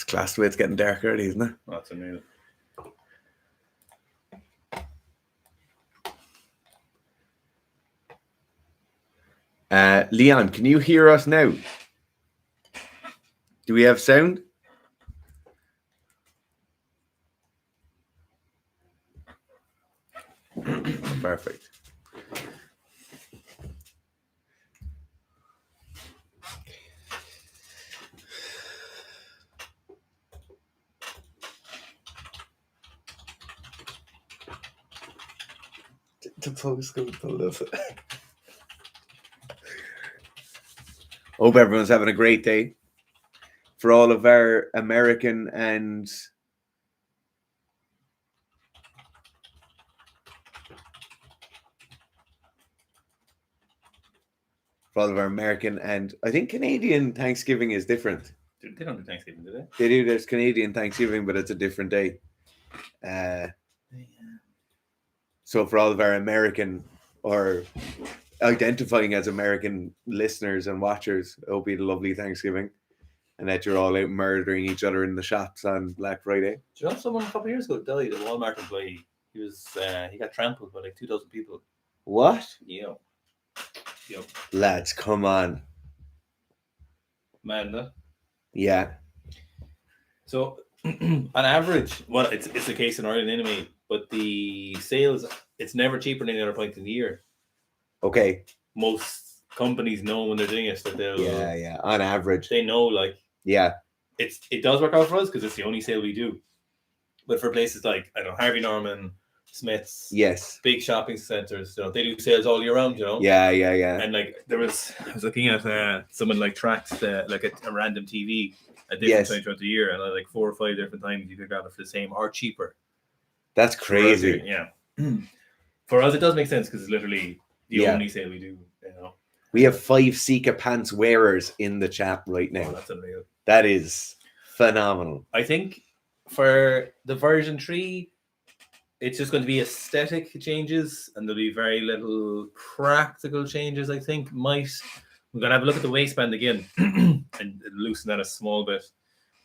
class the way it's getting dark already, isn't it? That's unreal. Leon, can you hear us now? Do we have sound? Perfect. The postcode pulled up. Hope everyone's having a great day. For all of our American and I think Canadian Thanksgiving is different. They don't do Thanksgiving, do they? They do. There's Canadian Thanksgiving, but it's a different day. So for all of our American or identifying as American listeners and watchers, I hope you had a lovely Thanksgiving and that you're all out murdering each other in the shops on Black Friday. Do you know someone a couple of years ago died, a Walmart employee? He got trampled by like 2,000 people. What? Yeah. Yep. Lads, come on. Man, no? Yeah. So, on average, well, it's the case in Ireland anyway, but the sales, it's never cheaper than any other point in the year. Okay. Most companies know when they're doing it that they'll... Yeah. On average. They know, like... Yeah. It does work out for us because it's the only sale we do. But for places like, I don't know, Harvey Norman, Smith's, yes, big shopping centers, you know, they do sales all year round, you know. Yeah. And like I was looking at someone like tracked like a random TV at different times throughout the year, and like 4 or 5 different times you could grab it for the same or cheaper. That's crazy. Yeah. For us, it does make sense because it's literally the only sale we do. You know, we have 5 Sika pants wearers in the chat right now. Oh, that's unreal. That is phenomenal. I think for the version 3. It's just going to be aesthetic changes, and there'll be very little practical changes. I think we're going to have a look at the waistband again and loosen that a small bit.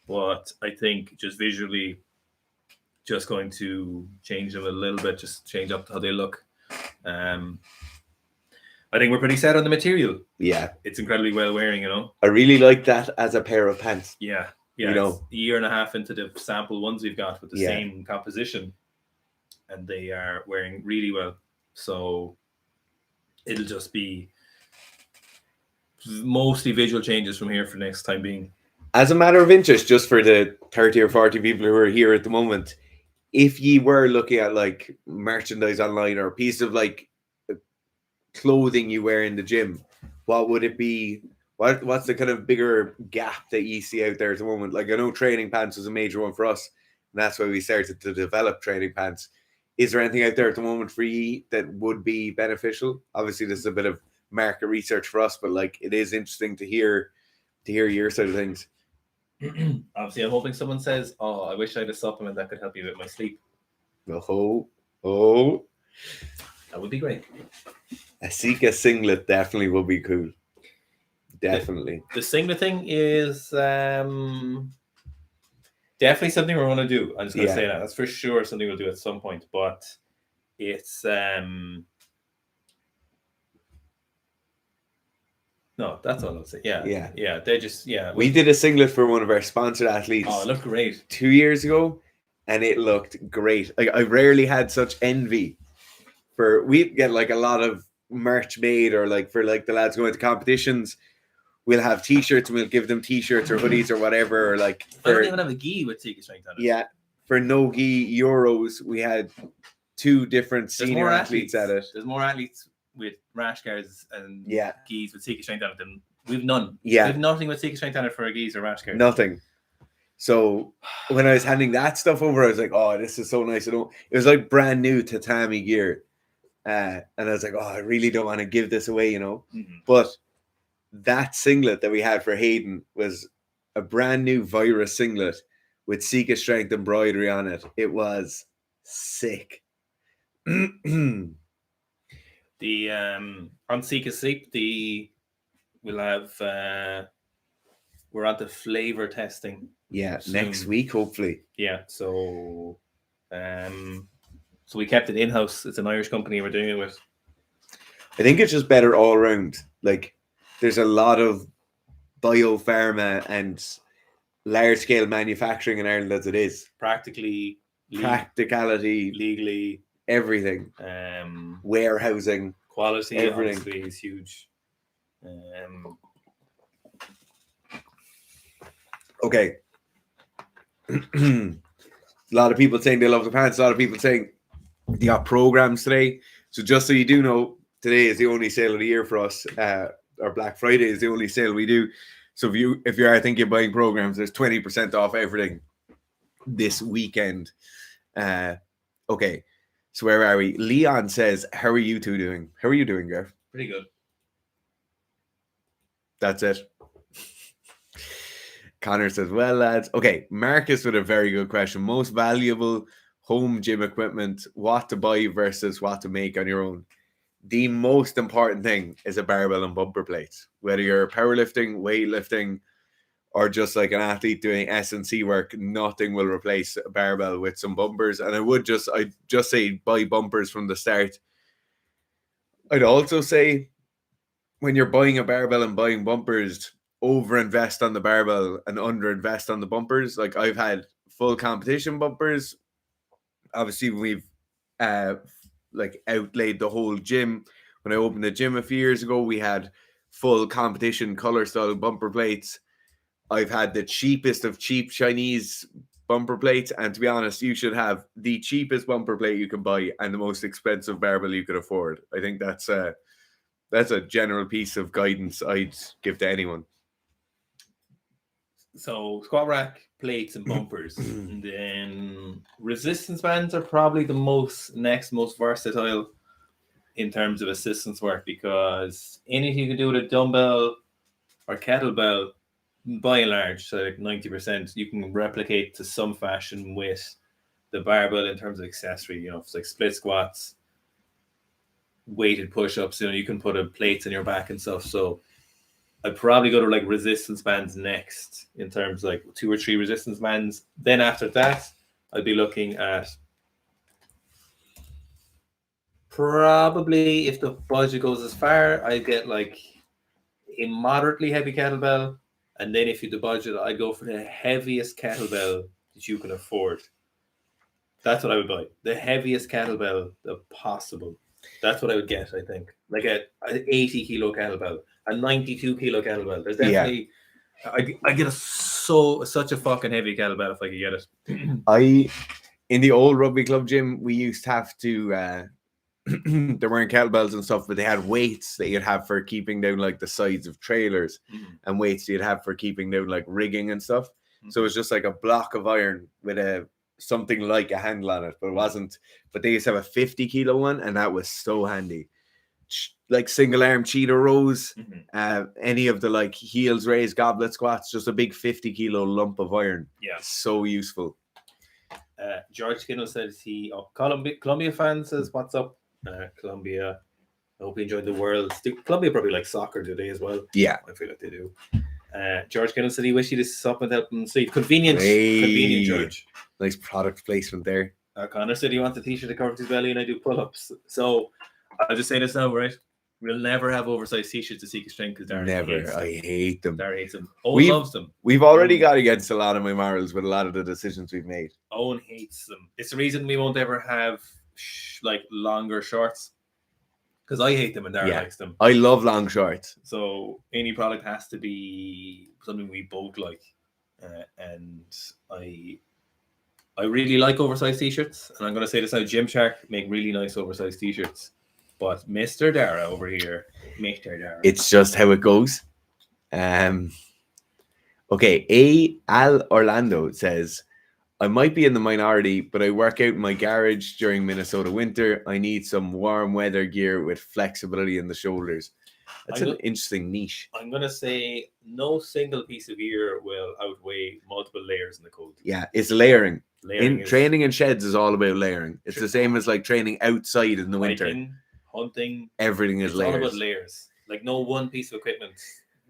But I think just visually, just going to change them a little bit, just change up how they look. I think we're pretty set on the material. Yeah, it's incredibly well wearing. You know, I really like that as a pair of pants. Yeah. You know, it's a year and a half into the sample ones we've got with the same composition. And they are wearing really well. So it'll just be mostly visual changes from here for next time being. As a matter of interest, just for the 30 or 40 people who are here at the moment, if you were looking at like merchandise online or a piece of like clothing you wear in the gym, what would it be? What's the kind of bigger gap that you see out there at the moment? Like I know training pants was a major one for us, and that's why we started to develop training pants. Is there anything out there at the moment for you that would be beneficial? Obviously, this is a bit of market research for us, but like it is interesting to hear your side of things. Obviously, I'm hoping someone says, "Oh, I wish I had a supplement that could help you with my sleep." Oh, that would be great. A Sika singlet definitely would be cool. Definitely. The singlet thing is definitely something we're going to do. I'm just going to say that. That's for sure something we'll do at some point. But it's... No, that's all I'll say. Yeah. They just... Yeah. We did a singlet for one of our sponsored athletes. Oh, it looked great. 2 years ago. And it looked great. Like I rarely had such envy. We'd get like a lot of merch made or like for like the lads going to competitions. We'll have t-shirts and we'll give them t-shirts or hoodies or whatever. Or like I don't even have a gi with Sika strength on it. Yeah, for no gi Euros, we had 2 different senior athletes at it. There's more athletes with rash guards and gis with Sika strength on it than we've none. Yeah, we have nothing with Sika strength on it for a gis or rash guards. Nothing. So when I was handing that stuff over, I was like, "Oh, this is so nice." It was like brand new tatami gear, and I was like, "Oh, I really don't want to give this away," you know. Mm-hmm. But that singlet that we had for Hayden was a brand new virus singlet with Sika strength embroidery on it. It was sick. The on Sika Sleep, we'll have we're on to flavor testing. Yeah, next soon. week, hopefully. Yeah, so we kept it in-house. It's an Irish company we're doing it with. I think it's just better all around. Like, there's a lot of biopharma and large-scale manufacturing in Ireland as it is. Practically, Practicality, legally, everything. Warehousing, quality, everything. obviously, is huge. Okay. A lot of people saying they love the pants. A lot of people saying they got programs today. So just so you do know, today is the only sale of the year for us. Our Black Friday is the only sale we do. So if you are thinking of buying programs, there's 20% off everything this weekend. Okay. So where are we? Leon says, "How are you two doing? How are you doing, Gareth?" Pretty good. That's it. Connor says, "Well, lads." Okay, Marcus with a very good question. Most valuable home gym equipment, what to buy versus what to make on your own. The most important thing is a barbell and bumper plates. Whether you're powerlifting, weightlifting, or just like an athlete doing S&C work, nothing will replace a barbell with some bumpers. And I'd just say buy bumpers from the start. I'd also say when you're buying a barbell and buying bumpers, over-invest on the barbell and under-invest on the bumpers. Like, I've had full competition bumpers. Obviously, we've like outlaid the whole gym. When I opened the gym a few years ago, we had full competition color style bumper plates. I've had the cheapest of cheap Chinese bumper plates, and to be honest, you should have the cheapest bumper plate you can buy and the most expensive barbell you could afford. I think that's a general piece of guidance I'd give to anyone. So squat rack, plates, and bumpers. And then resistance bands are probably the next most versatile in terms of assistance work, because anything you can do with a dumbbell or kettlebell, by and large, so like 90%, you can replicate to some fashion with the barbell in terms of accessory. You know, it's like split squats, weighted push-ups. You know, you can put plates on your back and stuff. So I'd probably go to like resistance bands next, in terms of like 2 or 3 resistance bands. Then after that, I'd be looking at probably, if the budget goes as far, I'd get like a moderately heavy kettlebell. And then if you the budget, I'd go for the heaviest kettlebell that you can afford. That's what I would buy. The heaviest kettlebell possible. That's what I would get, I think. Like an 80 kilo kettlebell, a 92 kilo kettlebell. There's definitely, I get such a fucking heavy kettlebell if I could get it. In the old rugby club gym, we used to have to, there weren't kettlebells and stuff, but they had weights that you'd have for keeping down like the sides of trailers, and weights you'd have for keeping down like rigging and stuff. So it was just like a block of iron with something like a handle on it, but it wasn't. But they used to have a 50 kilo one, and that was so handy. Like single arm cheetah rows, any of the like heels raised goblet squats, just a big 50 kilo lump of iron. Yeah, so useful. George Skinner says Columbia fan says, "What's up, Columbia? I hope you enjoyed the Worlds." Columbia probably like soccer today as well. Yeah, I feel like they do. George Skinner said he wished he did something to help him sleep. Convenient, George. Nice product placement there. Connor said he wants a t-shirt that covers his belly and I do pull-ups. So I'll just say this now, right? We'll never have oversized t-shirts to Sika Strength because Darren hates them. I hate them. Darren hates them. Owen loves them. We've already got against a lot of my morals with a lot of the decisions we've made. Owen hates them. It's the reason we won't ever have like longer shorts, because I hate them and Darren likes them. I love long shorts. So any product has to be something we both like, and I really like oversized t-shirts, and I'm going to say this now: Gymshark make really nice oversized t-shirts, but Mr. Dara over here, Mr. Dara, it's just how it goes. Okay, Al Orlando says, "I might be in the minority, but I work out in my garage during Minnesota winter. I need some warm weather gear with flexibility in the shoulders." That's an interesting niche. I'm going to say no single piece of gear will outweigh multiple layers in the cold. Yeah, it's layering. Training in sheds is all about layering. It's the same as like training outside in the winter. Hunting, everything is layers. All about layers. Like no one piece of equipment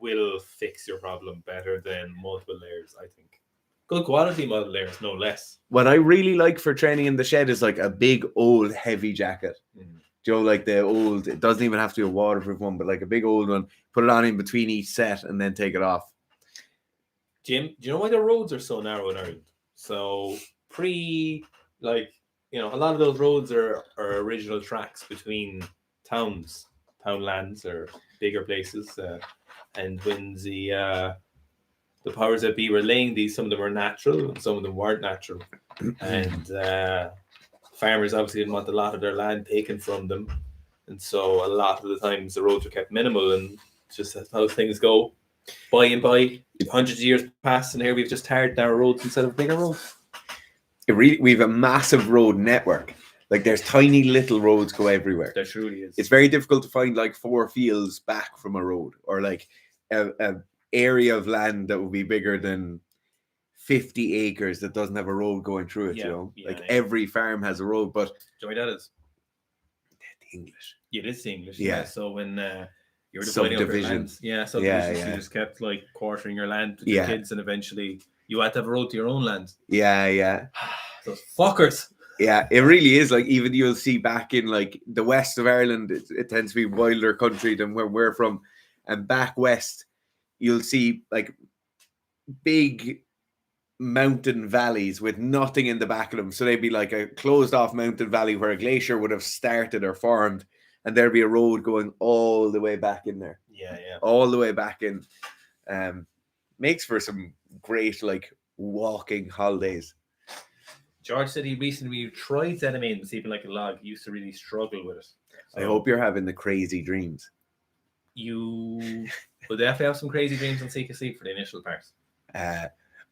will fix your problem better than multiple layers, I think. Good quality multiple layers, no less. What I really like for training in the shed is like a big old heavy jacket. You know, like the old, it doesn't even have to be a waterproof one, but like a big old one, put it on in between each set and then take it off. Jim, do you know why the roads are so narrow in Ireland? So a lot of those roads are original tracks between towns, townlands or bigger places. And when the powers that be were laying these, some of them were natural and some of them weren't natural. And farmers obviously didn't want a lot of their land taken from them. And so a lot of the times the roads were kept minimal, and just that's how things go. By and by, hundreds of years pass, and here we've just tarred narrow roads instead of bigger roads. We have a massive road network. Like there's tiny little roads go everywhere. There truly is. It's very difficult to find like 4 fields back from a road, or like a area of land that would be bigger than 50 acres that doesn't have a road going through it. Every farm has a road, but Joey, that is the English. Yeah, it is the English. Yeah. So when you're dividing up your lands, subdivisions, you just kept like quartering your land with your kids, and eventually you had to have a road to your own land. Yeah. Those fuckers. Yeah, it really is. Like even you'll see back in like the west of Ireland, it tends to be wilder country than where we're from, and back west, you'll see like big mountain valleys with nothing in the back of them. So they'd be like a closed off mountain valley where a glacier would have started or formed, and there'd be a road going all the way back in there. Yeah. All the way back in. Makes for some great like walking holidays. George said he recently tried Zenamine and sleeping like a log. He used to really struggle with it. So I hope you're having the crazy dreams. You will definitely have some crazy dreams on Sika Sleep for the initial part.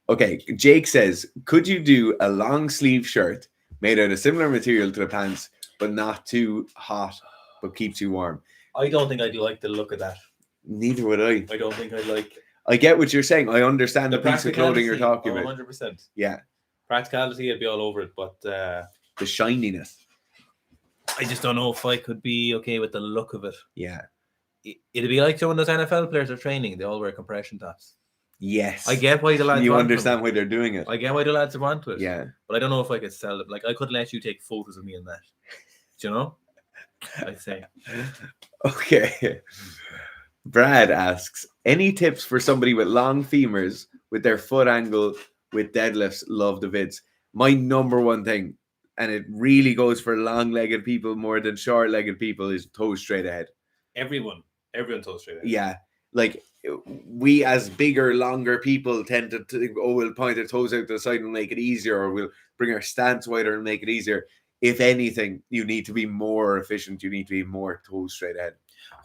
Okay, Jake says, could you do a long sleeve shirt made out of similar material to the pants, but not too hot, but keeps you warm? I don't think I'd like the look of that. Neither would I. I don't think I'd like. I get what you're saying. I understand the piece of clothing you're talking about. 100%. Yeah. Practicality, I'd be all over it, but the shininess. I just don't know if I could be okay with the look of it. Yeah. It'd be like when those NFL players are training, they all wear compression tops. Yes. I get why the lads You understand why they're doing it. I get why the lads are onto it. Yeah. But I don't know if I could sell it. Like, I couldn't let you take photos of me in that. Do you know? I'd say. Okay. Brad asks, any tips for somebody with long femurs with their foot angle with deadlifts? Love the vids. My number one thing, and it really goes for long-legged people more than short-legged people, is toes straight ahead. Everyone toes straight ahead. Yeah. Like, we as bigger, longer people tend to think, we'll point our toes out to the side and make it easier, or we'll bring our stance wider and make it easier. If anything, you need to be more efficient. You need to be more toes straight ahead.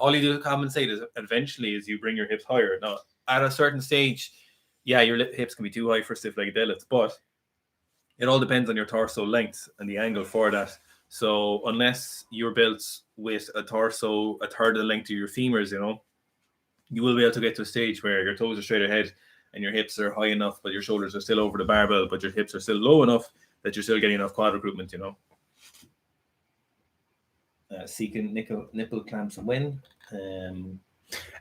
All you do to compensate is eventually is you bring your hips higher. Now, at a certain stage, yeah, your hips can be too high for stiff-legged deadlifts, but it all depends on your torso length and the angle for that. So unless you're built with a torso a third of the length of your femurs, you will be able to get to a stage where your toes are straight ahead and your hips are high enough, but your shoulders are still over the barbell, but your hips are still low enough that you're still getting enough quad recruitment, Seeking nipple clamps and win.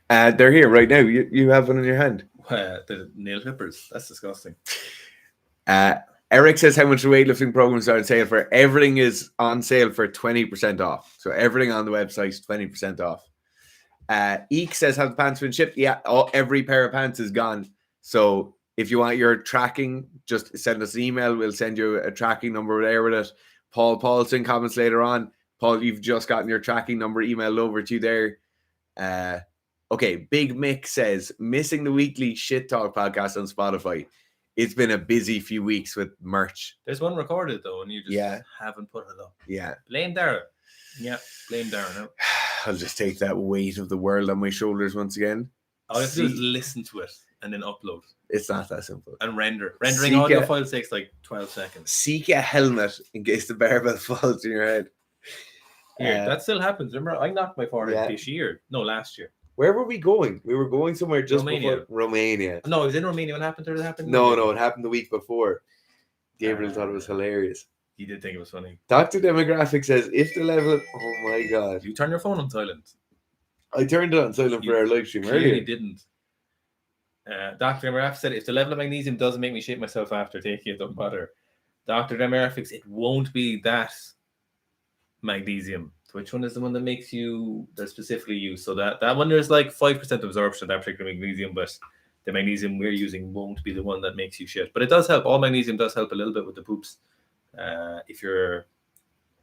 They're here right now. You have one in your hand. The nail clippers. That's disgusting. Eric says, how much the weightlifting programs are on sale for? Everything is on sale for 20% off. So everything on the website is 20% off. Eek says, have the pants been shipped? Yeah, every pair of pants is gone. So if you want your tracking, just send us an email. We'll send you a tracking number there with it. Paul Paulson comments later on. Paul, you've just gotten your tracking number emailed over to you there. Okay, Big Mick says, missing the weekly Shit Talk podcast on Spotify. It's been a busy few weeks with merch. There's one recorded, though, and you just haven't put it up. Yeah. Blame Dara. Yeah, blame Dara now. I'll just take that weight of the world on my shoulders once again. All you have to do is listen to it and then upload. It's not that simple. And render. Rendering audio files takes like 12 seconds. Seek a helmet in case the barbell falls in your head. Here, that still happens. Remember, I knocked my forehead this year. No, last year. Where were we going? We were going somewhere just before Romania. No, it was in Romania. What happened there? No, it happened the week before. Gabriel thought it was hilarious. He did think it was funny. Dr. Demographic says, if the level... Oh my God. You turn your phone on silent. I turned it on silent for our live stream earlier. Clearly didn't. Dr. MRF said, if the level of magnesium doesn't make me shit myself after taking it, don't bother. Dr. Demerfix, it won't be that magnesium. Which one is the one that makes you that specifically used? So that one there's like 5% absorption of that particular magnesium, but the magnesium we're using won't be the one that makes you shit. But it does help. All magnesium does help a little bit with the poops. If you're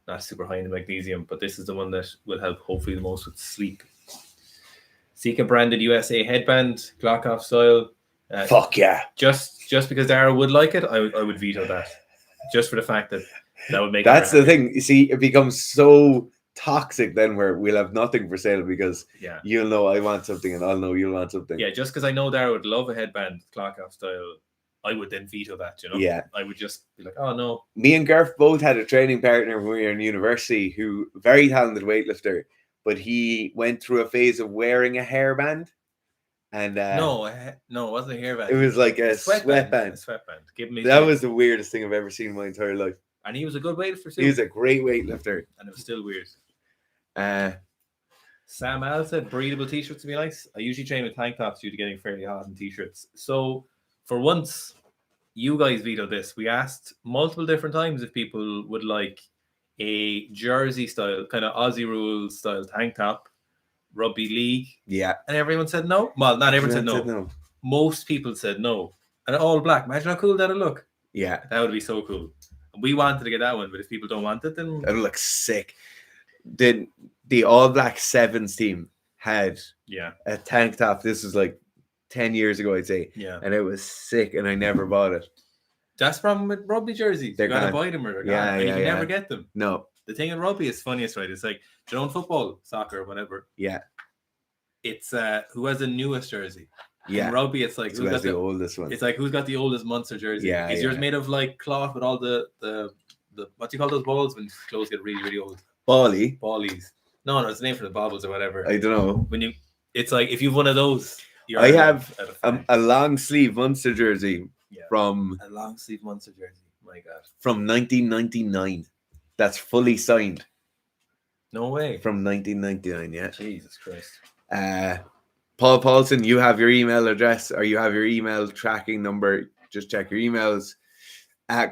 not super high in the magnesium, but this is the one that will help hopefully the most with sleep. Sika branded USA headband, Glockoff style. Fuck yeah. Just because Dara would like it, I would veto that. Just for the fact that would make That's the thing. You see, it becomes so toxic then where we'll have nothing for sale because you'll know I want something and I'll know you'll want something. Yeah, just because I know Dara would love a headband, Glockoff style, I would then veto that, you know? Yeah. I would just be like, oh no. Me and Garth both had a training partner when we were in university who, very talented weightlifter, but he went through a phase of wearing a hairband. And no, it wasn't a hairband. It was like a sweatband. A sweatband. Give me that was the weirdest thing I've ever seen in my entire life. And he was a good weightlifter too. He was a great weightlifter. And it was still weird. Sam Al said breathable t-shirts would be nice. I usually train with tank tops due to getting fairly hot in t-shirts. So for once, you guys vetoed this. We asked multiple different times if people would like a jersey style, kind of Aussie rules style tank top, rugby league. Yeah. And everyone said no. Well, not everyone said no. Most people said no. And all black. Imagine how cool that'd look. Yeah. That would be so cool. We wanted to get that one, but if people don't want it, then it'll look sick. The All Black Sevens team had a tank top. This was like 10 years ago, I'd say. Yeah. And it was sick, and I never bought it. That's the problem with rugby jerseys. You gotta buy them or they're gone. And you can never get them. No. The thing in rugby is funniest, right? It's like, do you know in football, soccer, whatever? Yeah. It's who has the newest jersey. Yeah. In rugby, it's like who has the oldest one. It's like who's got the oldest Munster jersey. Yeah. Is yours made of like cloth with all the what do you call those balls when clothes get really, really old? Ballies. No, it's the name for the baubles or whatever. I don't know. It's like if you've one of those. I have a long sleeve Munster jersey from a long sleeve Munster jersey. My God. From 1999. That's fully signed. No way. From 1999, yeah. Jesus Christ. Paul Paulson, you have your email address or you have your email tracking number. Just check your emails.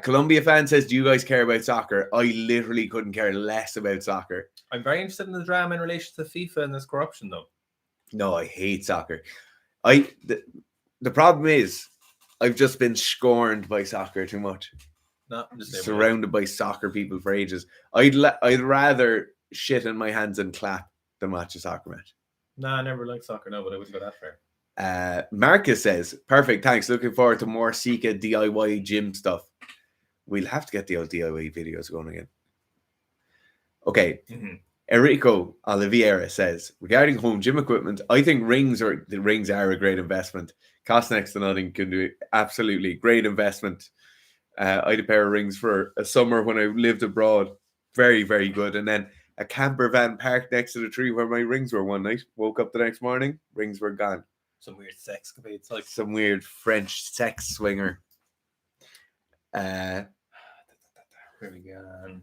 Columbia fan says, do you guys care about soccer? I literally couldn't care less about soccer. I'm very interested in the drama in relation to FIFA and this corruption, though. No, I hate soccer. The problem is, I've just been scorned by soccer too much. Surrounded by soccer people for ages. I'd rather shit in my hands and clap than watch a soccer match. Nah, I never liked soccer, no, but I wouldn't go that far. Marcus says, perfect, thanks. Looking forward to more Sika DIY gym stuff. We'll have to get the old DIY videos going again. Okay. Mm-hmm. Enrico Oliveira says, regarding home gym equipment, I think rings are a great investment. Cost next to nothing, can do absolutely great investment. I had a pair of rings for a summer when I lived abroad. Very, very good. And then a camper van parked next to the tree where my rings were one night. Woke up the next morning, rings were gone. Some weird sex capade. It's like some weird French sex swinger. Where we go.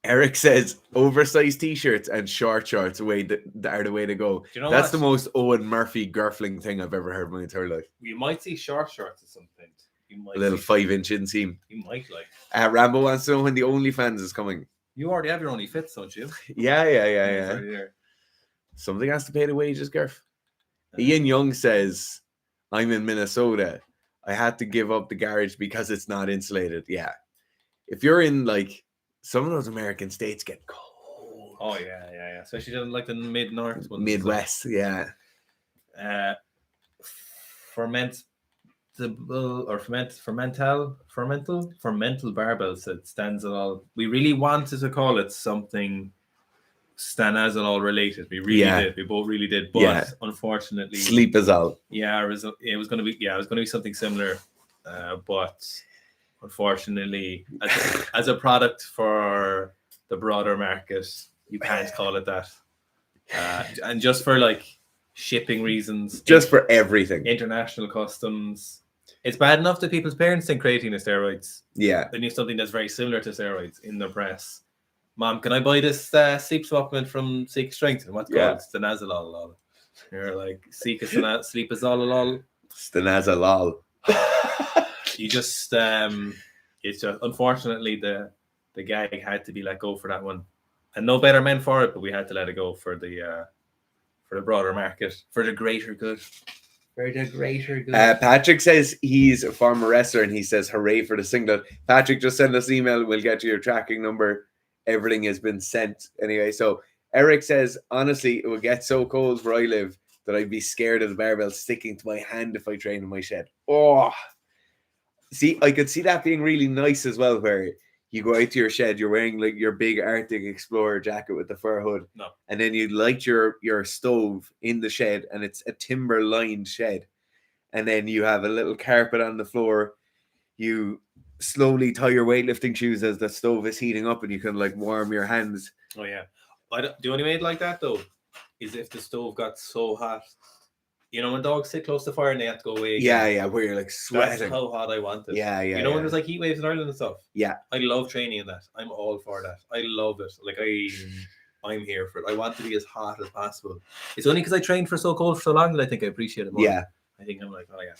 Eric says oversized t-shirts and short shorts are the way to go. You know that's the most Owen Murphy girfling thing I've ever heard in my entire life. You might see short shorts at some point. A little 5-inch inseam. You might like. Rambo wants to know when the OnlyFans is coming. You already have your OnlyFits, don't you? Yeah. Right. Something has to pay the wages, Garth. Ian Young says, I'm in Minnesota. I had to give up the garage because it's not insulated. Yeah. If you're in like some of those American states get cold. Oh yeah. Especially in like the mid-north ones. Midwest, yeah. Fermentable barbells that stanzolol. We really wanted to call it something stanazolol related. We really did. We both really did. But unfortunately, sleepazole. Yeah, it was going to be something similar. But unfortunately, as a product for the broader market, you can't call it that. And just for like shipping reasons, just for everything, international customs. It's bad enough that people's parents think creatine is steroids. Yeah. They need something that's very similar to steroids in their press. Mom, can I buy this sleep supplement from Sika Strength? And what's called? Stanazolol. You're like, Sika sleepazolol. Stanaza lol. You just it's just unfortunately the gag had to be let go for that one, and no better men for it, but we had to let it go for the broader market, for the greater good. For the greater good. Patrick says he's a former wrestler and he says hooray for the singlet. Patrick, just send us an email. We'll get you your tracking number. Everything has been sent anyway. So Eric says, honestly, it would get so cold where I live that I'd be scared of the barbell sticking to my hand if I train in my shed. Oh, see, I could see that being really nice as well, where you go out to your shed, you're wearing like your big Arctic Explorer jacket with the fur hood, and then you light your stove in the shed, and it's a timber lined shed, and then you have a little carpet on the floor. You slowly tie your weightlifting shoes as the stove is heating up, and you can like warm your hands. Oh yeah, the only way it like that though is if the stove got so hot. You know when dogs sit close to fire and they have to go away again? Yeah, where you're like sweating. That's how hot I want it. Yeah. You know when there's like heat waves in Ireland and stuff? Yeah. I love training in that. I'm all for that. I love it. Like I'm here for it. I want to be as hot as possible. It's only because I trained for so cold for so long that I think I appreciate it more. Yeah. I think I'm like, oh yeah.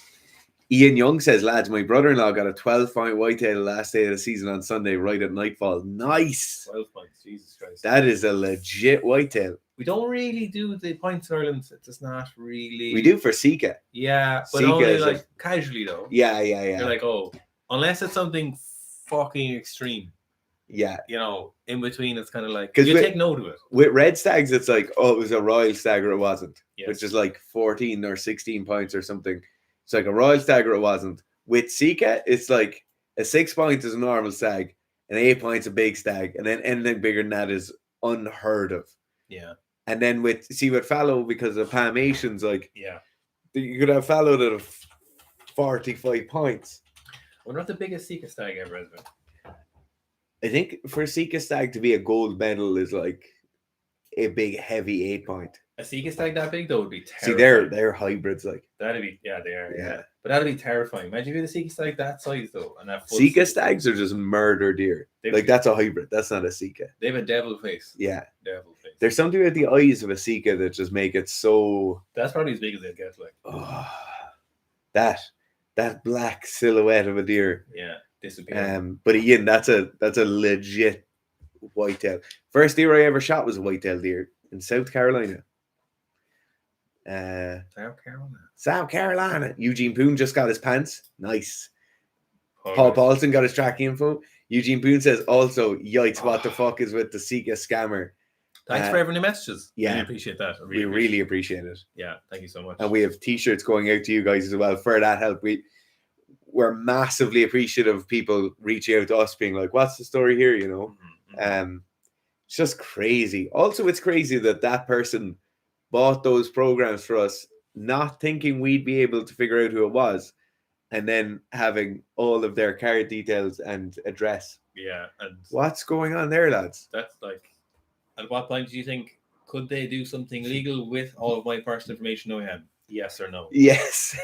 Ian Young says, lads, my brother-in-law got a 12-point whitetail the last day of the season on Sunday, right at nightfall. Nice. 12 points. Jesus Christ. That is a legit whitetail. We don't really do the points in Ireland. It's not really. We do for Sika. Yeah, but Sika only like casually though. Yeah. You're like, oh, unless it's something fucking extreme. Yeah. You know, in between, it's kind of like, you take note of it. With red stags, it's like, oh, it was a royal stag or it wasn't. Yes. Which is like 14 or 16 points or something. It's like a royal stag or it wasn't. With Sika, it's like a 6 point is a normal stag, and 8 points a big stag, and then anything bigger than that is unheard of. Yeah. And then with fallow, because of Palmatians, like, yeah, you could have fallow that have 45 points. I wonder what the biggest Sika stag ever has been. I think for Sika stag to be a gold medal is like a big heavy 8 point. A Sika stag that big though would be terrifying. See, they're hybrids, like. That'd be, yeah, they are. Yeah. But that'd be terrifying. Imagine if you had a Sika stag that size though, and that Sika stags are just murder deer. Like that's a hybrid. That's not a Sika. They have a devil face. Yeah. Devil face. There's something with the eyes of a Sika that just make it so. That's probably as big as they get. Like. Oh, that black silhouette of a deer. Yeah. Disappear. But again, that's a legit whitetail. First deer I ever shot was a whitetail deer in South Carolina. South Carolina. Eugene Poon just got his pants. Nice. Paul Paulson got his tracking info. Eugene Poon says also, yikes, what the fuck is with the Sika scammer? Thanks for every new messages. Yeah. Really appreciate that. We really appreciate it. Yeah, thank you so much. And we have t-shirts going out to you guys as well for that help. We're massively appreciative of people reaching out to us being like, what's the story here, you know? Mm-hmm. It's just crazy. Also, it's crazy that person bought those programs for us, not thinking we'd be able to figure out who it was, and then having all of their card details and address. Yeah. And what's going on there, lads? That's like, at what point do you think, could they do something legal with all of my personal information I have? Yes or no? Yes.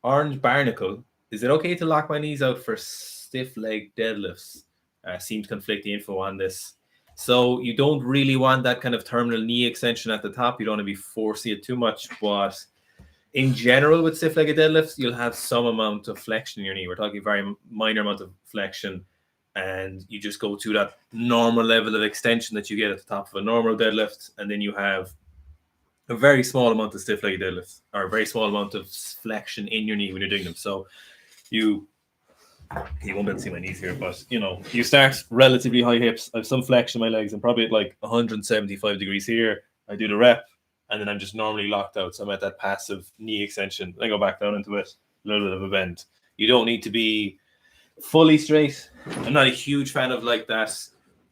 Orange Barnacle, is it okay to lock my knees out for stiff leg deadlifts? Seems conflicting info on this. So you don't really want that kind of terminal knee extension at the top. You don't want to be forcing it too much. But in general, with stiff-legged deadlifts, you'll have some amount of flexion in your knee. We're talking very minor amount of flexion. And you just go to that normal level of extension that you get at the top of a normal deadlift. And then you have a very small amount of stiff-legged deadlifts, or a very small amount of flexion in your knee when you're doing them. So you won't be able to see my knees here, but you start relatively high hips. I have some flexion in my legs. I'm probably at like 175 degrees here. I do the rep, and then I'm just normally locked out. So I'm at that passive knee extension. Then I go back down into it, a little bit of a bend. You don't need to be fully straight. I'm not a huge fan of like that,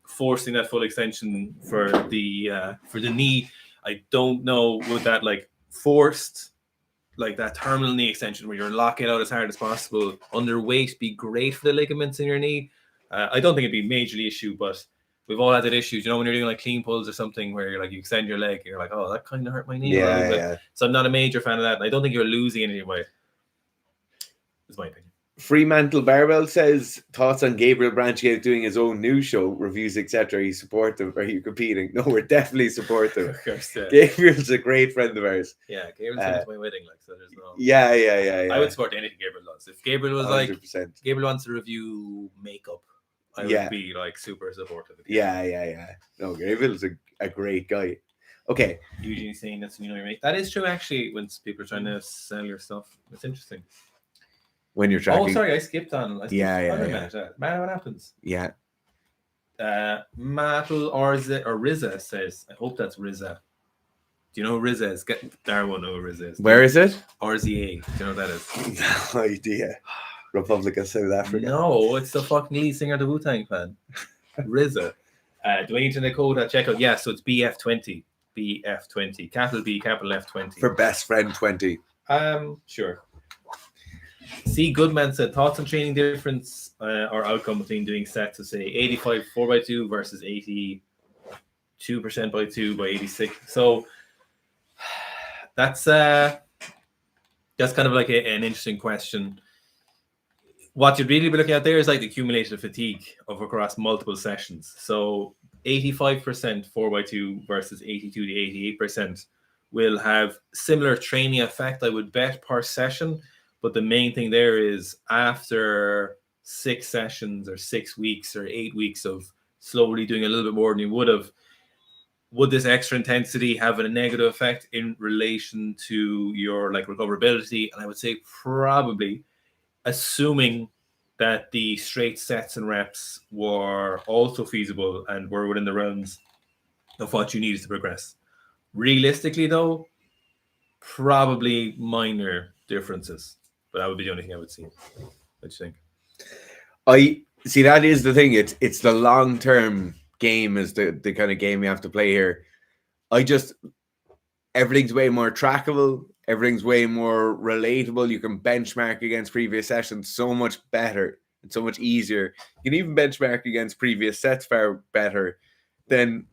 forcing that full extension for the knee. I don't know with that like forced, like that terminal knee extension where you're locking it out as hard as possible. Underweight be great for the ligaments in your knee. I don't think it'd be a majorly issue, but we've all had that issue. When you're doing like clean pulls or something where you're like, you extend your leg, you're like, oh, that kind of hurt my knee. Yeah. So I'm not a major fan of that. And I don't think you're losing anything by it. Is my opinion. Fremantle Barbell says, thoughts on Gabriel branching out doing his own news show, reviews, etc. He's supportive. Are you competing? No, we're definitely supportive. Of course, Gabriel's a great friend of ours. Yeah, Gabriel's coming to my wedding, like, so there's no. Yeah. I would support anything Gabriel does. If Gabriel was 100%. like, Gabriel wants to review makeup, I would be like super supportive. Yeah. No, Gabriel's a great guy. Okay. Usually saying that's your mate. That is true, actually. When people are trying to sell your stuff, it's interesting. When you're tracking. Oh, sorry, I skipped on. Yeah. Man, what happens? Yeah. Matul or Riza says, I hope that's Riza. Do you know who Riza is? Darwin know who Riza is. Where is it? RZA. Do you know what that is? No idea. Republic of South Africa. No, it's the fucking lead singer of the Wu-Tang Clan. Riza. Do I need to code that check out? Yeah, so it's BF20. BF20. Capital B, capital F20. For best friend 20. Sure. C. Goodman said, thoughts on training difference or outcome between doing sets of, say, 85 4x2 versus 82% by 2 by 86. So that's kind of like an interesting question. What you'd really be looking at there is like the accumulated fatigue of across multiple sessions. So 85% 4x2 versus 82 to 88% will have similar training effect, I would bet, per session. But the main thing there is after 6 sessions or 6 weeks or 8 weeks of slowly doing a little bit more than you would have, would this extra intensity have a negative effect in relation to your like recoverability? And I would say probably, assuming that the straight sets and reps were also feasible and were within the realms of what you needed to progress. Realistically, though, probably minor differences. But that would be the only thing I would see. What do you think? I see, that is the thing. It's the long-term game is the kind of game you have to play here. Everything's way more trackable. Everything's way more relatable. You can benchmark against previous sessions so much better and so much easier. You can even benchmark against previous sets far better than,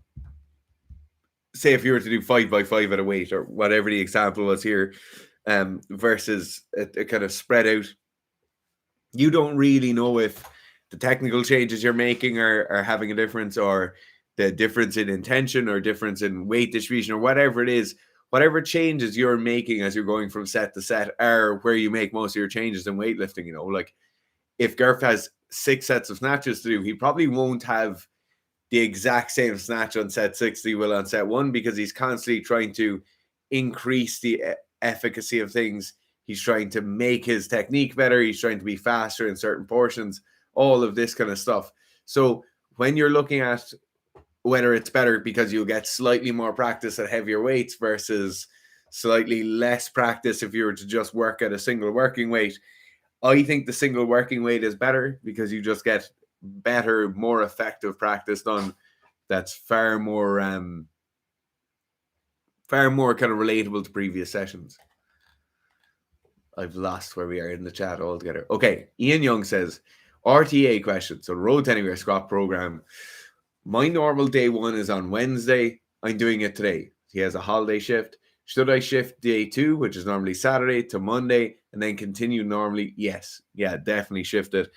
say, if you were to do 5x5 at a weight or whatever the example was here, versus a kind of spread out. You don't really know if the technical changes you're making are having a difference, or the difference in intention or difference in weight distribution or whatever it is. Whatever changes you're making as you're going from set to set are where you make most of your changes in weightlifting. You know, like if Gerf has 6 sets of snatches to do, he probably won't have the exact same snatch on set 6 he will on set 1, because he's constantly trying to increase the efficacy of things. He's trying to make his technique better. He's trying to be faster in certain portions, all of this kind of stuff. So when you're looking at whether it's better because you'll get slightly more practice at heavier weights versus slightly less practice if you were to just work at a single working weight, I think the single working weight is better because you just get better, more effective practice done. That's far more kind of relatable to previous sessions. I've lost where we are in the chat altogether. Okay, Ian Young says, RTA question. So Road to Anywhere squat program. My normal day 1 is on Wednesday. I'm doing it today. He has a holiday shift. Should I shift day 2, which is normally Saturday, to Monday and then continue normally? Yes. Yeah, definitely shift it.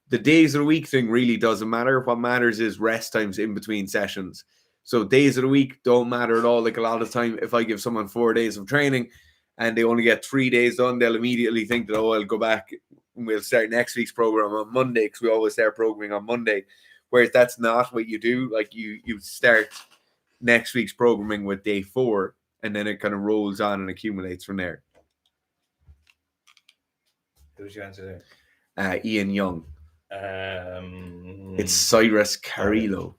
The days of the week thing really doesn't matter. What matters is rest times in between sessions. So days of the week don't matter at all. Like a lot of time, if I give someone 4 days of training and they only get 3 days done, they'll immediately think that, oh, I'll go back and we'll start next week's program on Monday, because we always start programming on Monday. Whereas that's not what you do. Like you start next week's programming with day 4, and then it kind of rolls on and accumulates from there. Who's your answer there? Ian Young. It's Cyrus Carrillo.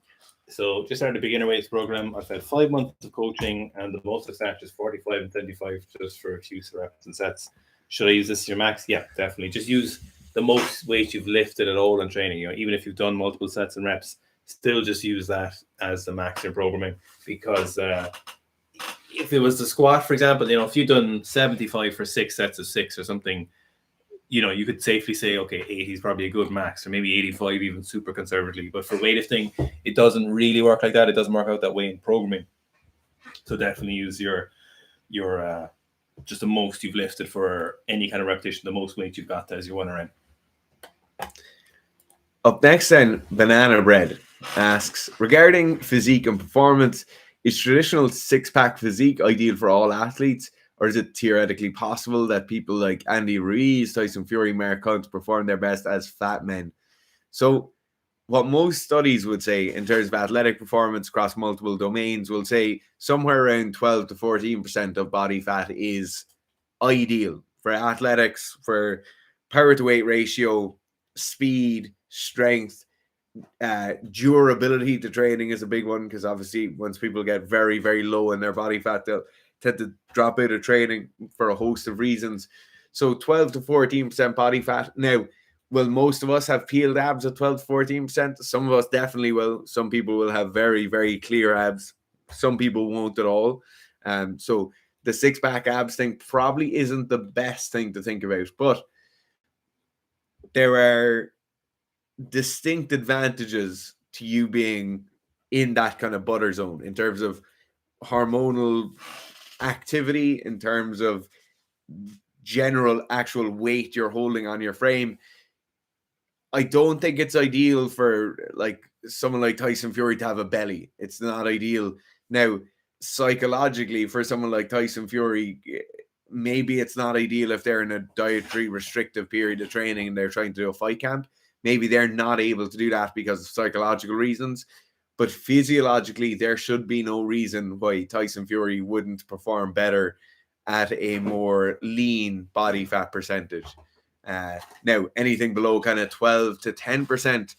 So just started the beginner weights program. I've had 5 months of coaching, and the most I've snatched is 45 and 35 just for a few reps and sets. Should I use this as your max? Yeah, definitely. Just use the most weight you've lifted at all in training. You know, even if you've done multiple sets and reps, still just use that as the max in programming. Because if it was the squat, for example, you know, if you've done 75 for 6 sets of 6 or something, you know, you could safely say, okay, 80 is probably a good max, or maybe 85 even super conservatively. But for weightlifting, it doesn't really work like that. It doesn't work out that way in programming. So definitely use your just the most you've lifted for any kind of repetition, the most weight you've got as your one around. Up next, then, Banana Bread asks, regarding physique and performance, is traditional six-pack physique ideal for all athletes, or is it theoretically possible that people like Andy Ruiz, Tyson Fury, Mark Hunt perform their best as fat men? So what most studies would say in terms of athletic performance across multiple domains will say somewhere around 12 to 14% of body fat is ideal for athletics, for power to weight ratio, speed, strength, durability to training is a big one, because obviously once people get very, very low in their body fat, they'll tend to drop out of training for a host of reasons. So 12 to 14% body fat. Now, will most of us have peeled abs at 12 to 14%? Some of us definitely will. Some people will have very, very clear abs. Some people won't at all. So the six-pack abs thing probably isn't the best thing to think about, but there are distinct advantages to you being in that kind of butter zone in terms of hormonal activity, in terms of general actual weight you're holding on your frame. I don't think it's ideal for like someone like Tyson Fury to have a belly. It's not ideal. Now, psychologically, for someone like Tyson Fury, maybe it's not ideal if they're in a dietary restrictive period of training and they're trying to do a fight camp. Maybe they're not able to do that because of psychological reasons. But physiologically, there should be no reason why Tyson Fury wouldn't perform better at a more lean body fat percentage. Now, anything below kind of 12 to 10%,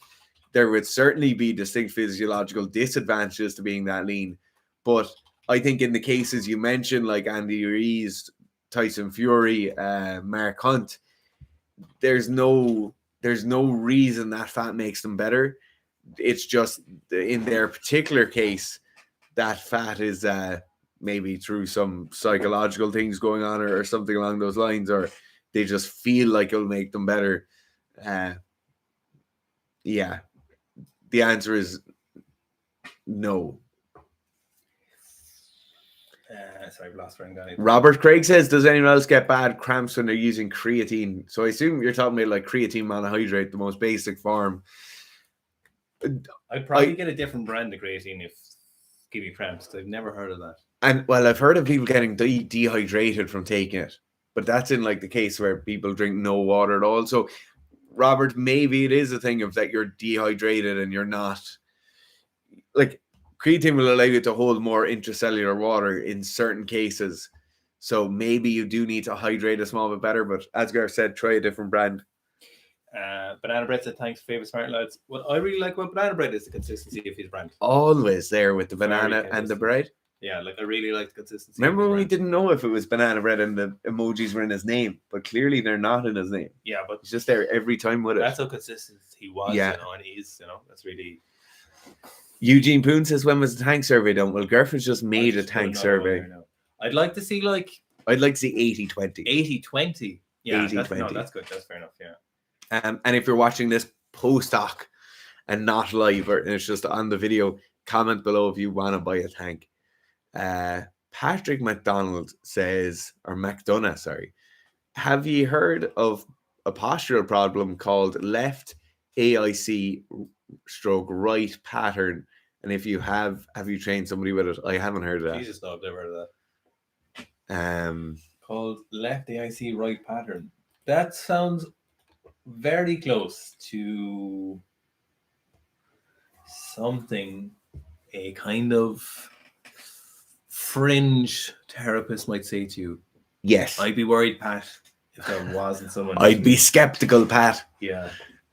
there would certainly be distinct physiological disadvantages to being that lean. But I think in the cases you mentioned, like Andy Ruiz, Tyson Fury, Mark Hunt, there's no reason that fat makes them better. It's just in their particular case, that fat is maybe through some psychological things going on or something along those lines, or they just feel like it'll make them better. Yeah, the answer is no. Sorry, I've lost where I'm going. Robert Craig says, does anyone else get bad cramps when they're using creatine? So I assume you're talking about like creatine monohydrate, the most basic form. I'd probably get a different brand of creatine if give me cramps. I've never heard of that. And well, I've heard of people getting dehydrated from taking it, but that's in like the case where people drink no water at all. So Robert, maybe it is a thing of that you're dehydrated and you're not, like, creatine will allow you to hold more intracellular water in certain cases. So maybe you do need to hydrate a small bit better, but as Gareth said, try a different brand. Banana Bread said, thanks, favorite smart lads. What I really like about Banana Bread is the consistency of his brand. Always there with the banana and the bread. Yeah, like I really like the consistency. Remember when we didn't know if it was Banana Bread and the emojis were in his name, but clearly they're not in his name. Yeah, but he's just there every time with it. That's how consistent he was, yeah. And he is, that's really... Eugene Poon says, when was the tank survey done? Well, Gareth has just made a tank survey. I'd like to see I'd like to see 80-20. 80-20. Yeah, 80-20. That's good. That's fair enough, yeah. And if you're watching this post-hoc and not live, and it's just on the video, comment below if you want to buy a tank. Patrick McDonald says, or McDonough, sorry, have you heard of a postural problem called left AIC stroke right pattern? And if you have you trained somebody with it? I haven't heard of that. Jesus, no, I've never heard of that. Called left AIC right pattern. That sounds very close to something a kind of fringe therapist might say to you. Yes. I'd be worried, Pat, if there wasn't someone. I'd be skeptical, Pat. Yeah.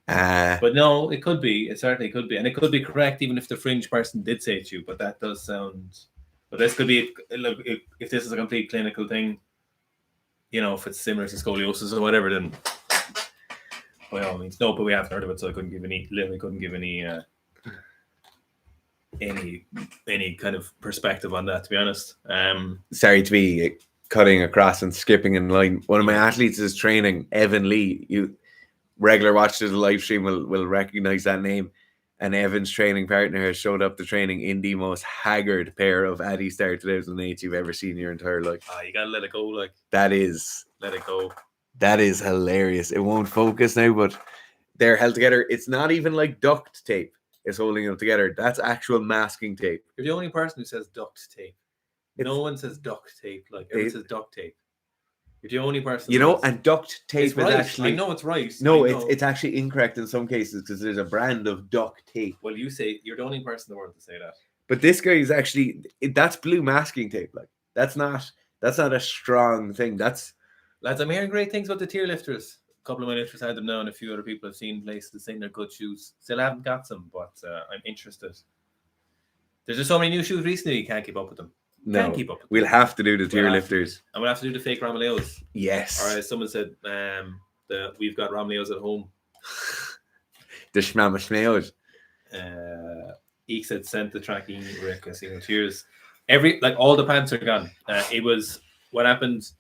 But no, it could be. It certainly could be. And it could be correct even if the fringe person did say it to you. But that does sound... But this could be... Look, if this is a complete clinical thing, if it's similar to scoliosis or whatever, then by all means. No, but we haven't heard of it, so I couldn't give any kind of perspective on that, to be honest. Sorry to be cutting across and skipping in line. One of my athletes is training, Evan Lee. You regular watchers of the live stream will recognize that name. And Evan's training partner has showed up to training in the most haggard pair of Addy Star 2008 you've ever seen in your entire life. You gotta let it go, like that is. Let it go. That is hilarious. It won't focus now, but they're held together. It's not even like duct tape is holding them together. That's actual masking tape. You're the only person who says duct tape. No It's- one says duct tape. Like everyone says duct tape. You're the only person. You know, and duct tape it's right. is actually. I know it's right. No, it's actually incorrect in some cases because there's a brand of duct tape. Well, you say you're the only person in the world to say that. But this guy is actually that's blue masking tape. Like that's not a strong thing. That's lads. I'm hearing great things about the tier lifters. A couple of my lifters had them now, and a few other people have seen places saying they're good shoes. Still haven't got some, but I'm interested. There's just so many new shoes recently. You can't keep up with them. no. Can't keep up with We'll them. have to do the tier lifters. And we'll have to do the fake Ramaleos. Yes. Or as someone said, we've got Ramaleos at home. The schmamashmeos. Eek said sent the tracking request. Cheers. All the pants are gone. It was what happened.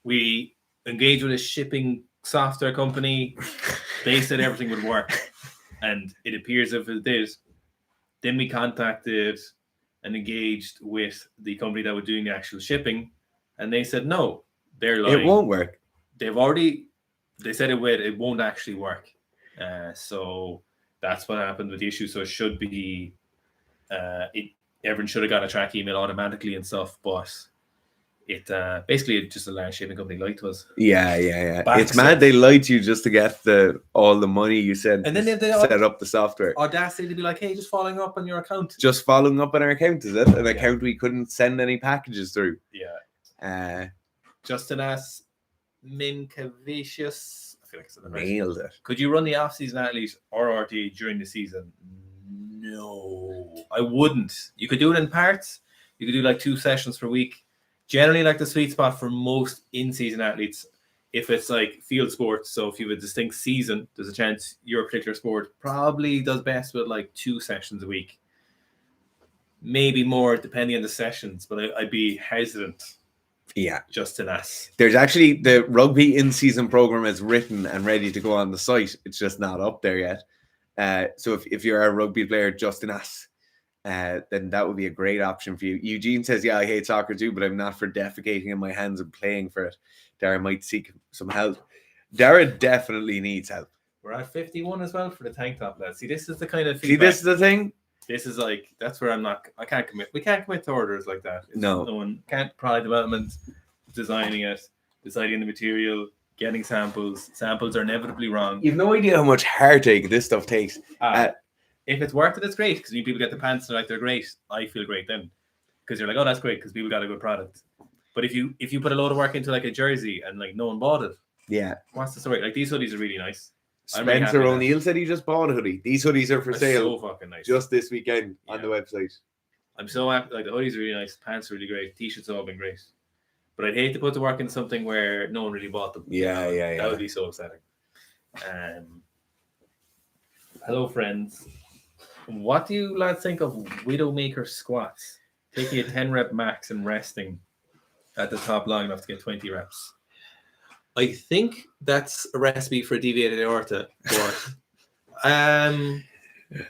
We engaged with a shipping software company. They said everything would work, and it appears if it did. Then we contacted and engaged with the company that were doing the actual shipping, and they said no, they're lying. It won't work. They said it won't actually work. So that's what happened with the issue. So it should be everyone should have got a track email automatically and stuff, but it basically just a large shipping company lied to us. Yeah. It's mad they lied to you just to get all the money you sent, and then they set up the software. Audacity to be like, hey, just following up on your account. Just following up on our account, is it? An account we couldn't send any packages through. Yeah. Justin asks, Minkavicius. I feel like it's the right. Nailed it. Could you run the off-season athlete or RTA during the season? No, I wouldn't. You could do it in parts. You could do like 2 sessions per week. Generally, like the sweet spot for most in-season athletes, if it's like field sports, so if you have a distinct season, there's a chance your particular sport probably does best with like 2 sessions a week. Maybe more depending on the sessions, but I'd be hesitant. Yeah. Just an ass. There's actually the rugby in-season program is written and ready to go on the site. It's just not up there yet. So if you're a rugby player, just an ass. Then that would be a great option for you. Eugene says, yeah, I hate soccer too, but I'm not for defecating in my hands and playing for it. Dara might seek some help. Dara definitely needs help. We're at 51 as well for the tank top, lads. See, this is the kind of feedback. See, this is the thing. This is like, that's where I can't commit. We can't commit to orders like that. No one can't. Product development, designing it, deciding the material, getting samples. Samples are inevitably wrong. You've no idea how much heartache this stuff takes. If it's worth it, it's great because people get the pants and they're great. I feel great then because you're like, oh, that's great because people got a good product. But if you put a load of work into like a jersey and like no one bought it, yeah, what's the story? Like these hoodies are really nice. Spencer O'Neill said he just bought a hoodie. These hoodies are for sale. So fucking nice. Just this weekend on the website. I'm so happy. Like the hoodies are really nice. Pants are really great. T-shirts have all been great. But I'd hate to put the work into something where no one really bought them. Yeah. That would be so upsetting. Hello, friends. What do you lads think of Widowmaker squats? Taking a 10 rep max and resting at the top long enough to get 20 reps. I think that's a recipe for a deviated aorta, but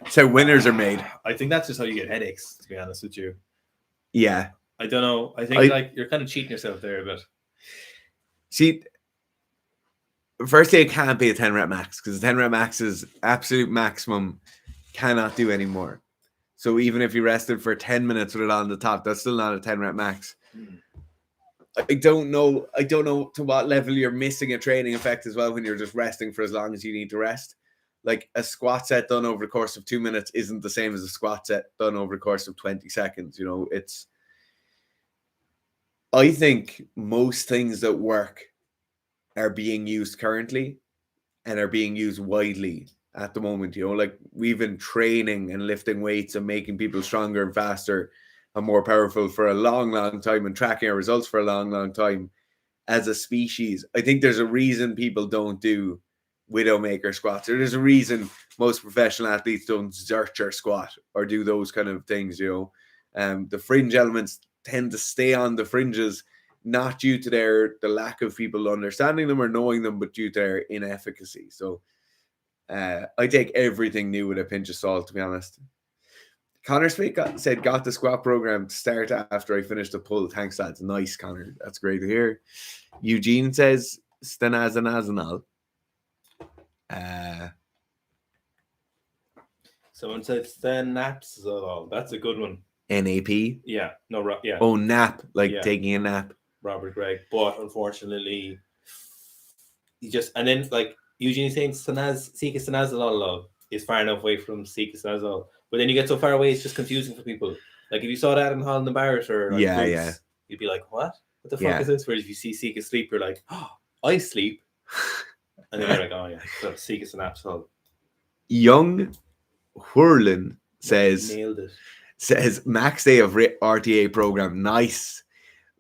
so winners are made. I think that's just how you get headaches, to be honest with you. Yeah. I don't know. I think like you're kind of cheating yourself there a bit. See, firstly, it can't be a 10 rep max because the 10 rep max is absolute maximum. Cannot do anymore. So even if you rested for 10 minutes with it on the top, that's still not a 10 rep max. I don't know to what level you're missing a training effect as well when you're just resting for as long as you need to rest. Like a squat set done over the course of 2 minutes isn't the same as a squat set done over the course of 20 seconds. You know, I think most things that work are being used currently and are being used widely at the moment. You know, like we've been training and lifting weights and making people stronger and faster and more powerful for a long, long time and tracking our results for a long, long time as a species. I think there's a reason people don't do Widowmaker squats, or there's a reason most professional athletes don't Zercher squat or do those kind of things, you know. The fringe elements tend to stay on the fringes, not due to the lack of people understanding them or knowing them, but due to their inefficacy. So I take everything new with a pinch of salt, to be honest. Connor Smith said, got the squat program to start after I finished the pull. Thanks, lads. Nice, Connor. That's great to hear. Eugene says, Stenazanazanal. Someone said stenapsol. That's a good one. NAP. Yeah. No. Yeah. Oh, nap, like Yeah. taking a nap. Robert Gregg, but unfortunately, and then like Eugene saying Sika stanazolol is far enough away from Sika stanazol, but then you get so far away, it's just confusing for people. Like if you saw that in Holland and Barrett or like Goods, you'd be like, what the fuck is this? Whereas if you see Sika sleep, you're like, oh, I sleep, and then you're like, oh yeah, so Sika stanazol. Young Whirlin says, nailed it. Says max day of RTA program. Nice.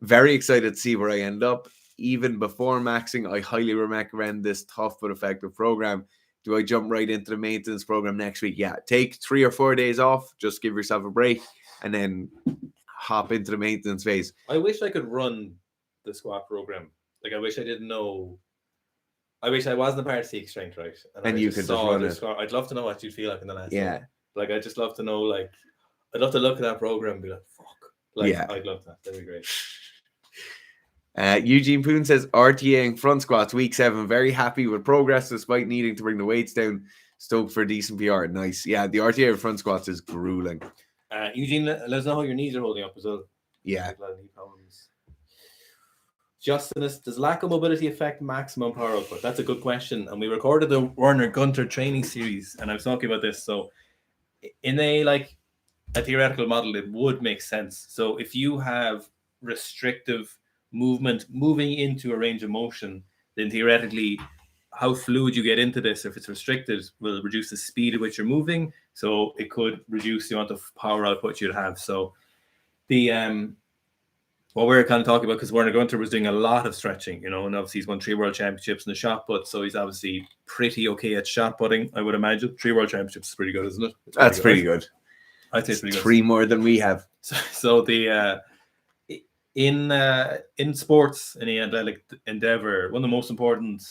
Very excited to see where I end up. Even before maxing, I highly recommend this tough but effective program. Do I jump right into the maintenance program next week? Yeah, take 3 or 4 days off. Just give yourself a break and then hop into the maintenance phase. I wish I could run the squat program. Like I wish I didn't know. I wish I wasn't a part of Seek Strength, right? And you could just run it. I'd love to know what you'd feel like in the last. Yeah. Day. Like I'd just love to know. Like I'd love to look at that program and be like, "Fuck!" Like yeah. I'd love that. That'd be great. Eugene Poon says RTAing front squats week 7. Very happy with progress despite needing to bring the weights down. Stoked for a decent PR. Nice. Yeah, the RTA front squats is grueling. Eugene, let us know how your knees are holding up as well. Yeah. Justinus, does lack of mobility affect maximum power output? That's a good question. And we recorded the Werner Gunter training series, and I was talking about this. So in a theoretical model, it would make sense. So if you have restrictive movement moving into a range of motion, then theoretically how fluid you get into this, if it's restricted, will reduce the speed at which you're moving. So it could reduce the amount of power output you'd have. So the what we're kind of talking about, because Werner Gunter was doing a lot of stretching, and obviously he's won 3 world championships in the shot put, so he's obviously pretty okay at shot putting, I would imagine. 3 world championships is pretty good, isn't it? That's pretty good. I'd say it's pretty good. 3 more than we have. So the in sports, in the athletic endeavor, one of the most important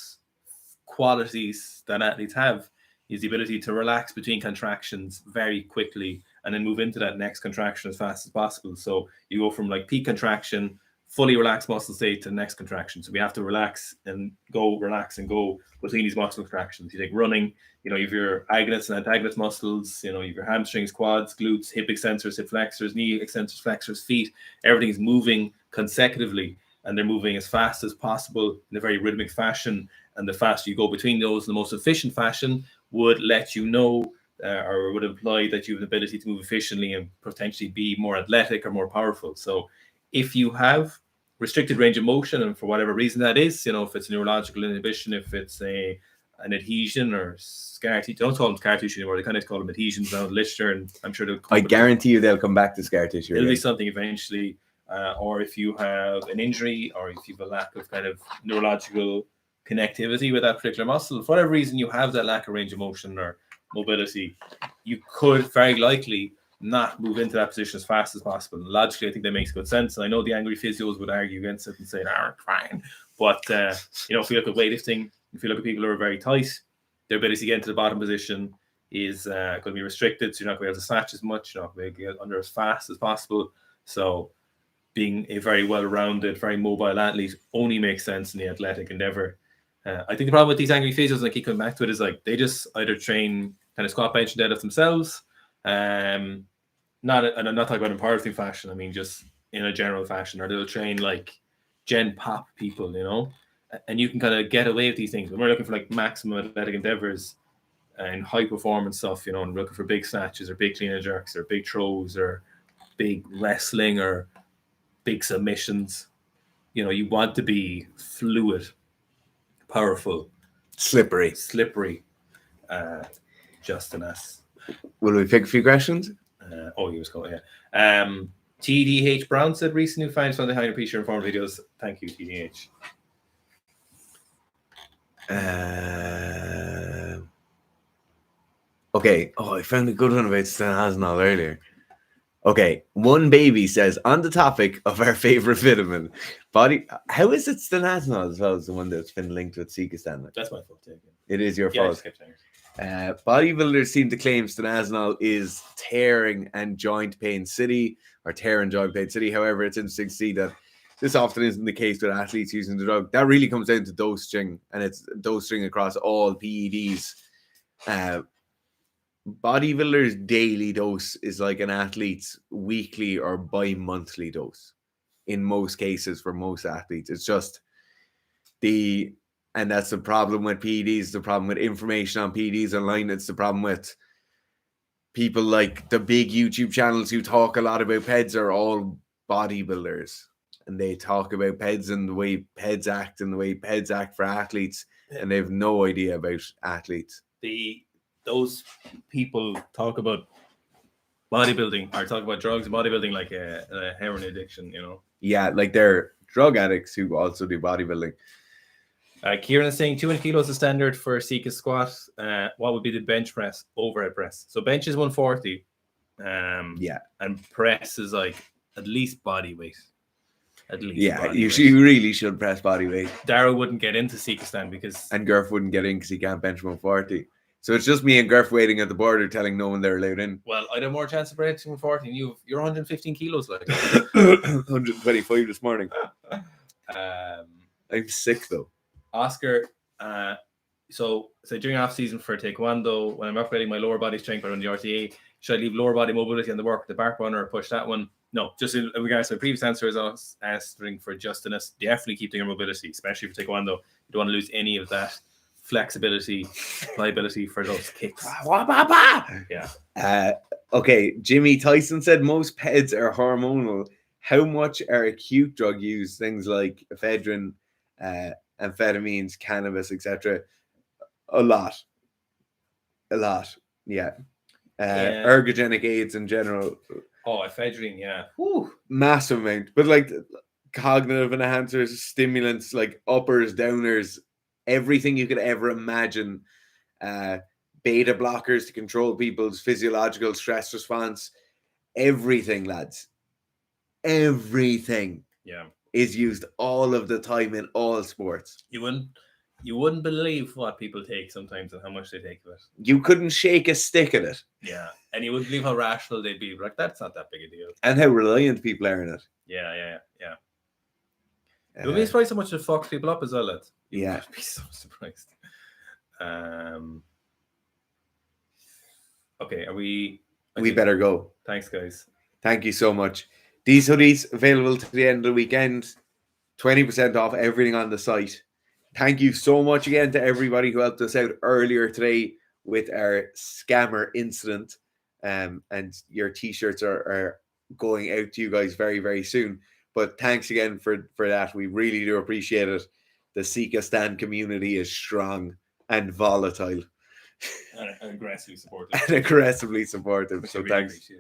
qualities that athletes have is the ability to relax between contractions very quickly and then move into that next contraction as fast as possible. So you go from like peak contraction, fully relaxed muscle state to the next contraction. So we have to relax and go between these muscle contractions. You take running, you have your agonist and antagonist muscles, you have your hamstrings, quads, glutes, hip extensors, hip flexors, knee extensors, flexors, feet. Everything is moving consecutively, and they're moving as fast as possible in a very rhythmic fashion. And the faster you go between those, the most efficient fashion would let you know or would imply that you have the ability to move efficiently and potentially be more athletic or more powerful. So if you have restricted range of motion, and for whatever reason that is, if it's neurological inhibition, if it's an adhesion or scar tissue, don't call them scar tissue anymore, they kind of call them adhesions now in literature, and I'm sure I guarantee you they'll come back to scar tissue. It'll be something eventually, or if you have an injury, or if you have a lack of kind of neurological connectivity with that particular muscle, for whatever reason you have that lack of range of motion or mobility, you could very likely not move into that position as fast as possible. And logically, I think that makes good sense. And I know the angry physios would argue against it and say, fine. But, if you look at weightlifting, if you look at people who are very tight, their ability to get into the bottom position is going to be restricted. So you're not going to be able to snatch as much. You're not going to be able to get under as fast as possible. So being a very well-rounded, very mobile athlete only makes sense in the athletic endeavor. I think the problem with these angry physios, and I keep coming back to it, is like they just either train kind of squat, bench, and deadlift themselves. And I'm not talking about in powerlifting fashion. I mean, just in a general fashion, or they'll train like gen pop people, and you can kind of get away with these things. When we're looking for like maximum athletic endeavors and high performance stuff, and we're looking for big snatches or big clean and jerks or big throws or big wrestling or big submissions, you want to be fluid, powerful, slippery. Justin S. Will we pick a few questions? He was going, yeah. TDH Brown said, recent new finds from the higher appreciate informed videos. Thank you, TDH. Okay. I found a good one about stanazolol earlier. Okay, one baby says, on the topic of our favorite vitamin, how is it stanazolol as well as the one that's been linked with Sika? That's my fault. It is your fault. Bodybuilders seem to claim stanazolol is tearing and joint pain city, or tear and joint pain city. However, it's interesting to see that this often isn't the case with athletes using the drug. That really comes down to dosing, and it's dosing across all PEDs. bodybuilders' daily dose is like an athlete's weekly or bi-monthly dose in most cases for most athletes. It's just and that's the problem with PEDs, the problem with information on PEDs online. It's the problem with people like the big YouTube channels who talk a lot about PEDs are all bodybuilders. And they talk about PEDs and the way PEDs act and the way PEDs act for athletes. And they have no idea about athletes. Those people talk about bodybuilding or talk about drugs and bodybuilding like a heroin addiction, you know? Yeah, like they're drug addicts who also do bodybuilding. Kieran is saying 200 kilos is standard for Sika squat. What would be the bench press, overhead press? So bench is 140. Yeah. And press is like at least body weight. At least. Yeah, you really should press body weight. Darrow wouldn't get into Sika stand because... And Gurf wouldn't get in because he can't bench 140. So it's just me and Gurf waiting at the border telling no one they're allowed in. Well, I'd have more chance of benching 140 and you're 115 kilos like 125 this morning. I'm sick though. Oscar, so during off season for Taekwondo, when I'm upgrading my lower body strength around the RTA, should I leave lower body mobility on the work, the back runner, or push that one? No, just in regards to the previous answer, as I was answering for Justinus, definitely keep your mobility, especially for Taekwondo. You don't want to lose any of that flexibility, pliability for those kicks. Yeah. Okay, Jimmy Tyson said most PEDs are hormonal. How much are acute drug use, things like ephedrine, amphetamines, cannabis, etc.? A lot. Yeah. Ergogenic aids in general. Oh, ephedrine, yeah. Whew, massive amount. But like cognitive enhancers, stimulants, like uppers, downers, everything you could ever imagine. Beta blockers to control people's physiological stress response. Everything, lads. Everything. Yeah. Is used all of the time in all sports. You wouldn't believe what people take sometimes and how much they take of it. You couldn't shake a stick at it. Yeah. And you wouldn't believe how rational they'd be. Like, that's not that big a deal. And how reliant people are in it. Yeah. You'll be surprised how much it fucks people up as well, lads. Yeah. You'd be so surprised. Okay, we better go. Thanks, guys. Thank you so much. These hoodies available to the end of the weekend. 20% off everything on the site. Thank you so much again to everybody who helped us out earlier today with our scammer incident. And your t-shirts are going out to you guys very, very soon. But thanks again for that. We really do appreciate it. The Sika Stan community is strong and volatile. And aggressively supportive. So thanks.